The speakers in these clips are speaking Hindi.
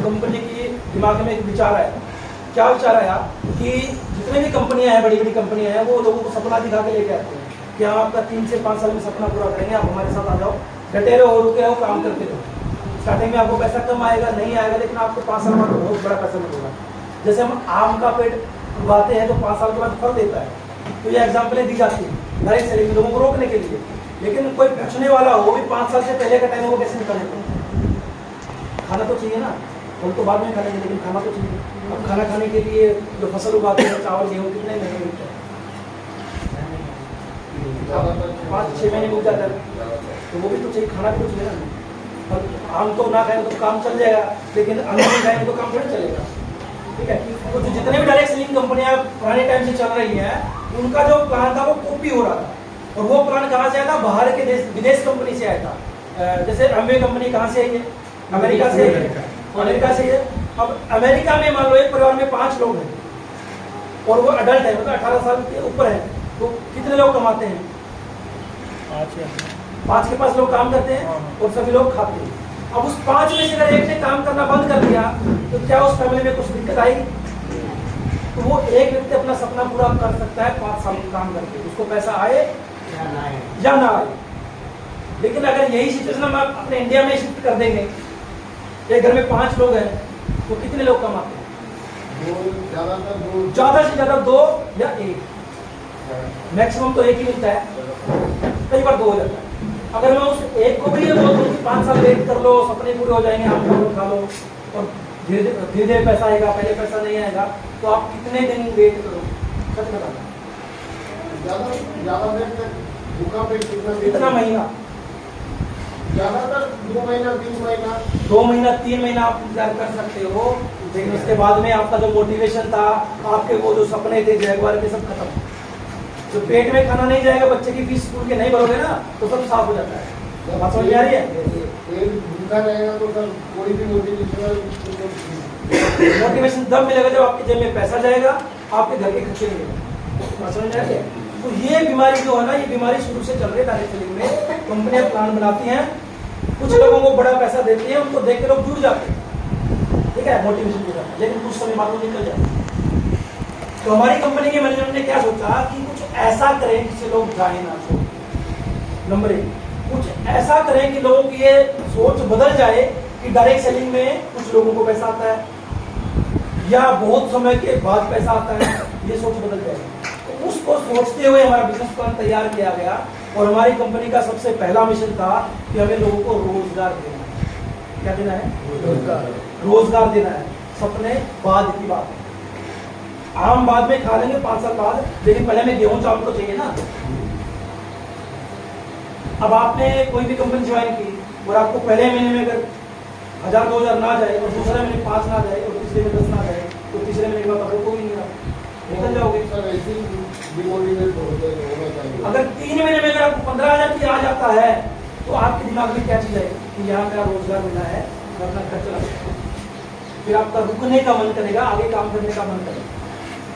कंपनी की दिमाग में एक विचार आया। क्या विचार आया कि जितने भी कंपनियां हैं, बड़ी बड़ी कंपनियां हैं, वो लोगों को सपना दिखा के लेके आते हैं कि हम आपका 3 से 5 साल में सपना पूरा करेंगे, आप हमारे साथ आ जाओ, डटे रहो, रुके रहो, काम करते रहो। स्टार्टिंग में आपको पैसा कम आएगा, नहीं आएगा, लेकिन आपको 5 साल बाद बहुत बड़ा पैसा मिलेगा। जैसे हम आम का पेड़ उगाते हैं तो 5 साल के बाद फल देता है, तो ये एग्जाम्पलें दी जाती है डायरेक्ट सेलिंग लोगों को रोकने के लिए। लेकिन कोई पूछने वाला हो, भी 5 साल से पहले का टाइम है, वो कैसे निकालेगा? खाना तो चाहिए ना, फल तो बाद में खाएंगे, लेकिन खाना तो चाहिए। अब खाना खाने के लिए जो फसल उगाते हैं, चावल गेहूँ, कितने महंगे मिलते हैं? 5-6 महीने मिल जाता है, तो वो भी तो चाहिए, खाना भी तो चाहिए ना। अब आम तो ना खाएंगे तो काम चल जाएगा, लेकिन अन्न नहीं खाएंगे तो काम थोड़ी चलेगा। ठीक है, तो जितने भी डायरेक्ट सेलिंग कंपनियां पुराने टाइम से चल रही हैं, उनका जो प्लान था वो कॉपी हो रहा था। और वो प्लान कहाँ से आया था? बाहर के देश, विदेश कंपनी से आया था। जैसे अम्बे कंपनी कहाँ से आई है? अमेरिका से। अमेरिका से है। अब अमेरिका में मान लो एक परिवार में 5 लोग हैं और वो अडल्ट है, मतलब 18 साल के ऊपर है, तो कितने लोग कमाते हैं? 5 के पास लोग काम करते हैं और सभी लोग खाते हैं। अब उस 5 में से अगर एक ने काम करना बंद कर दिया तो क्या उस फैमिली में कुछ दिक्कत आएगी? तो वो एक व्यक्ति अपना सपना पूरा कर सकता है 5 साल काम करके, उसको पैसा आए या ना आए। लेकिन अगर यही सिचुएशन हम अपने इंडिया में शिफ्ट कर देंगे, एक घर में 5 लोग हैं तो कितने लोग कमाते हैं? ज्यादा से ज्यादा 2 या 1, मैक्सिमम तो 1 ही मिलता है, कई बार 2 हो जाता है। अगर मैं उस एक को भी ये बोल दूं कि 5 साल वेट कर लो, सपने पूरे हो जाएंगे, आप खा लो और धीरे धीरे पैसा आएगा, पहले पैसा नहीं आएगा, तो आप कितने दिन वेट करो? सच बताना, कितना महीना? ज्यादातर 2 महीना 3 महीना 2 महीना 3 महीना आप इंतजार कर सकते हो, लेकिन उसके बाद में आपका जो मोटिवेशन था, आपके वो जो सपने थे जैगवार के, सब खत्म। जो पेट में खाना नहीं जाएगा, बच्चे की फीस स्कूल के नहीं भरोगे ना, तो सब साफ हो जाता है। बात समझ आ रही है? भूखा रहेगा तो सर कोई भी मोटिवेशन तब मिलेगा जब आपके जेब में पैसा जाएगा, आपके घर के खर्चे मिलेगा। बात समझ आ रही है? तो ये बीमारी जो है ना, ये बीमारी शुरू से चल रही है डायरेक्ट सेलिंग में। कंपनियां प्लान बनाती हैं, कुछ लोगों को बड़ा पैसा देती है, उनको देख के लोग जुड़ जाते हैं, ठीक है, मोटिवेशन जुड़ जाता है, लेकिन कुछ समय बाद वो निकल जाते हैं। तो हमारी कंपनी के मैनेजमेंट ने क्या सोचा कि कुछ ऐसा करें जिससे लोग जाए ना छोड़। नंबर 1, कुछ ऐसा करें कि लोगों की ये सोच बदल जाए कि डायरेक्ट सेलिंग में कुछ लोगों को पैसा आता है या बहुत समय के बाद पैसा आता है, ये सोच बदल जाए। तो उसको सोचते हुए हमारा बिजनेस प्लान तैयार किया गया और हमारी कंपनी का सबसे पहला मिशन था कि हमें लोगों को रोजगार देना है। क्या देना है? रोजगार देना है। सपने बाद की बात है, आम बाद में खा लेंगे 5 साल बाद, लेकिन पहले हमें गेहूं चावल तो चाहिए ना। अब आपने कोई भी कंपनी ज्वाइन की और आपको पहले महीने में अगर 1000-2000 ना जाए और दूसरे महीने 5 ना जाए और तीसरे में 10 ना जाए, तो तीसरे महीने के बाद आपको भी नहीं रहा, निकल जाओगे। अगर 3 महीने में अगर आपको 15,000 की आ जाता है तो आपके दिमाग में क्या चीज है कि यहाँ मेरा रोजगार मिला है, मैं अपना घर चला सकता हूँ, फिर आपका रुकने का मन करेगा, आगे काम करने का मन करेगा।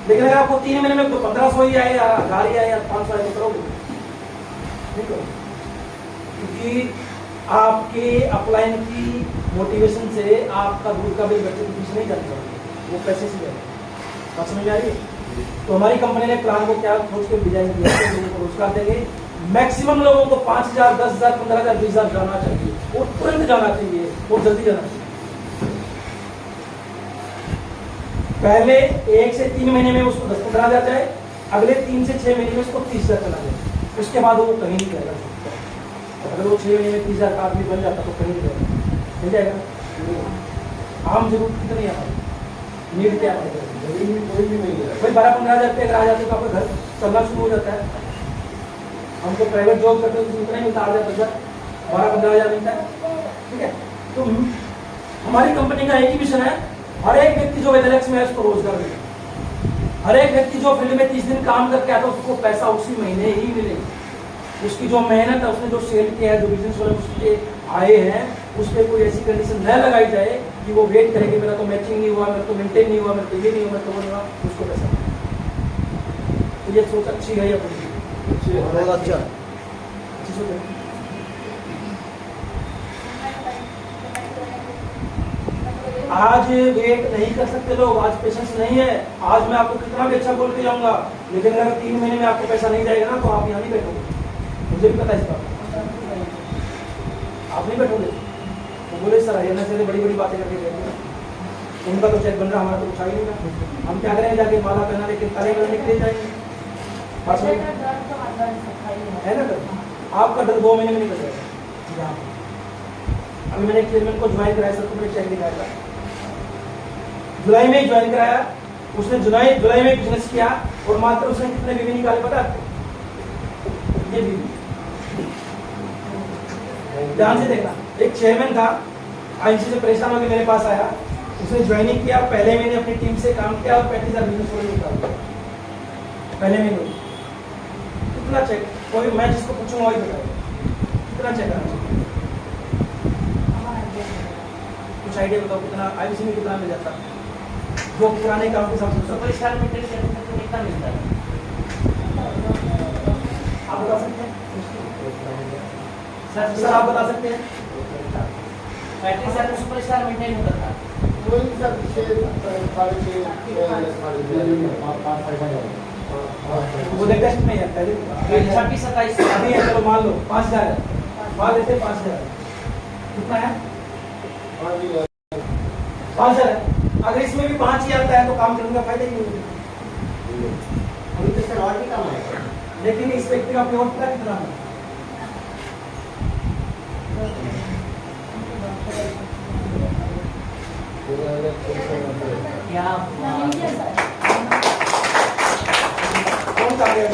लेकिन अगर आपको 3 महीने में 1500 ही आए या 1000 ही आए या 500 आए, तो करोगे नहीं करोगे, क्योंकि आपके अपलाइन की मोटिवेशन से आपका दूध का बिल बच्चे की फीस नहीं जाता, वो पैसे से जाएगा। बात समझ आ रही है? तो हमारी कंपनी ने प्लान को क्या सोच के डिजाइन किया है, लोगों को रोजगार देंगे। मैक्सिमम लोगों को 5,000, 10,000, 15,000, 20,000 जाना चाहिए और तुरंत जाना चाहिए और जल्दी जाना चाहिए। पहले 1 से 3 महीने में उसको 10-15,000 जाए, अगले 3 से 6 महीने में उसको 30,000 चला जाए, उसके बाद वो कहीं नहीं जाएगा। अगर वो 6 महीने में 30,000 का आदमी बन जाता तो कहीं नहीं जाएगा, मिल जाएगा। आम जरूरत कितनी है, नीड क्या है? कोई भी नहीं है भाई 12-15,000 रुपये अगर आ जाते तो आपका घर चलना शुरू हो जाता है। हमको प्राइवेट जॉब करते हैं तो उतना ही मिलता है, 12-15,000 मिलता है, ठीक है। तो हमारी कंपनी का एक ही मिशन है, हर एक व्यक्ति जो वेदरएक्स में है उसको रोजगार मिले। हर एक व्यक्ति जो फील्ड में 30 दिन काम करके आता है उसको पैसा उसी महीने ही मिलेगा। उसकी जो मेहनत है, उसने जो सेल किया है, जो बिजनेस वाले उसके आए हैं, उस पर कोई ऐसी कंडीशन न लगाई जाए कि वो वेट करेंगे मेरा तो मैचिंग नहीं हुआ, मेरा तो मेंटेन नहीं हुआ, मेरा तो ये नहीं हुआ, मेरा तो वो नहीं हुआ, उसको पैसा। तो ये सोच अच्छी है या बुरी? बहुत अच्छा, अच्छी सोच है। आज वेट नहीं कर सकते लोग, आज पेशेंस नहीं है। आज मैं आपको कितना भी अच्छा बोल के जाऊंगा, लेकिन अगर 3 महीने में आपको पैसा नहीं जाएगा ना तो आप यहाँ नहीं बैठोगे, मुझे भी पता है इस बात। आप नहीं बैठोगे। तो बोले सर हरियाणा से बड़ी बड़ी बातें करके गए, उनका तो चेक बन रहा, हमारा तो कुछ आ ही नहीं रहा। हम क्या करेंगे, जाके माला पहना लेके ताले करने के लिए जाएंगे। बात समझ है ना। आपका डर 2 महीने में निकल जाएगा। अभी मैंने चेयरमैन को ज्वाइन कराया, सबको मैंने चेक दिखाया था, जुलाई में ज्वाइन कराया। उसने जुलाई में बिजनेस किया और मात्र उसने कितने बीवी निकाले पता है? ये बीवी, ध्यान से देखना। एक चेयरमैन था, आईसी से परेशान होकर मेरे पास आया, उसने ज्वाइनिंग किया, पहले महीने अपनी टीम से काम किया और 35,000 बिजनेस निकाल दिया पहले महीने। कितना चेक, कोई मैं जिसको पूछूंगा वही बताएगा कितना चेक करना चाहिए। कुछ आइडिया बताओ कितना आईसी में कितना मिल जाता है? जो पुराने काम के साथ सुपर स्टार में कितना मिलता है? आप बता सकते हैं सर, आप बता सकते हैं? 35,000 में सुपर स्टार मेंटेन होता था। वही सर 6 वो लेटेस्ट में है, पहले 26-27 अभी है, चलो मान लो 5,000 है, मान लेते 5,000 कितना है? 5,000 है। अगर इसमें भी 5,000 का है तो काम करने का फायदा ही नहीं है। अभी तो सर और भी कम है, लेकिन इस व्यक्ति का पेमेंट पता कितना है? क्या कौन सा आ गया?